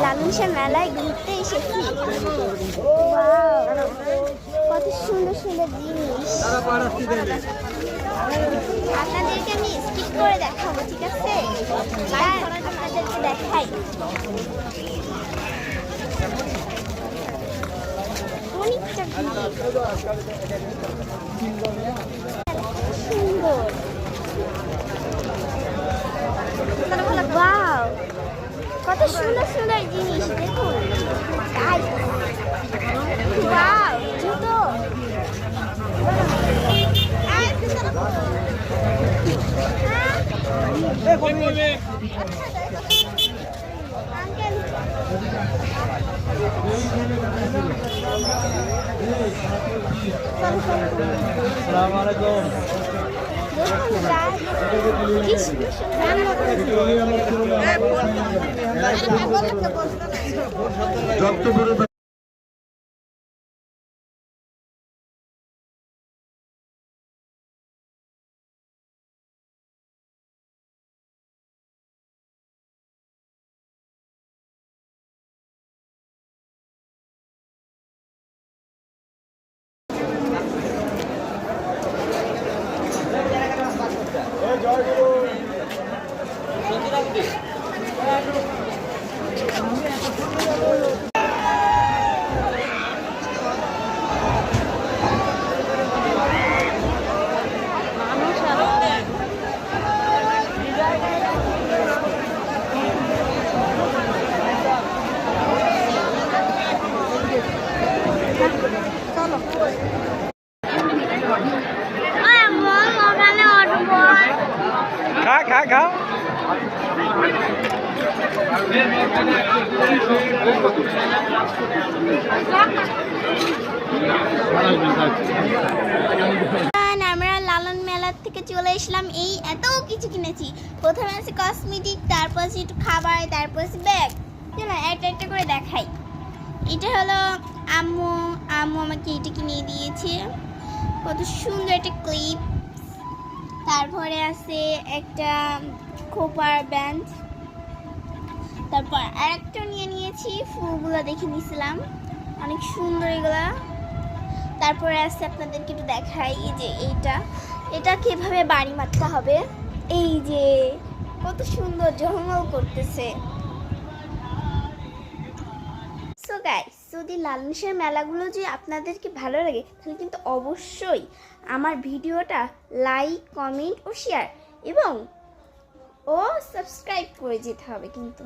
লালনশাহ মেলায় ঘুরতে এসেছি। ওয়াও, কত সুন্দর সুন্দর জিনিস। আপনাদেরকে আমি স্কিপ করে দেখাবো, ঠিক আছে? আপনাদেরকে দেখাই। অনেকটা সুন্দর। ওয়াও, কত সুন্দর সুন্দর জিনিস দেখুন। ওয়াও, জুতো। খা আমরা লালন মেলার থেকে চলে এসলাম। এই এত কিছু কিনেছি। প্রথমে আছে কসমেটিক, তারপর আছে একটু খাবার, তারপর আছে ব্যাগ। চলো একটা একটা করে দেখাই। এটা হলো আম্মু আমাকে এটা কিনে দিয়েছে। কত সুন্দর একটা ক্লিপ। তারপরে আছে একটা খোপার ব্যান্ড। তারপর আরেকটা নিয়েছি, ফুলগুলো দেখে নিয়েছিলাম, অনেক সুন্দর এগুলা। তারপরে আছে আপনাদেরকে একটু দেখাই, এই যে এটা কিভাবে বাড়ি মারতে হবে। এই যে কত সুন্দর ঝলমল করতেছে। সো গাইস, যদি লালনশাহ মেলাগুলো যদি আপনাদেরকে ভালো লাগে তাহলে কিন্তু অবশ্যই আমার ভিডিওটা লাইক, কমেন্ট ও শেয়ার এবং সাবস্ক্রাইব করে যেতে হবে কিন্তু।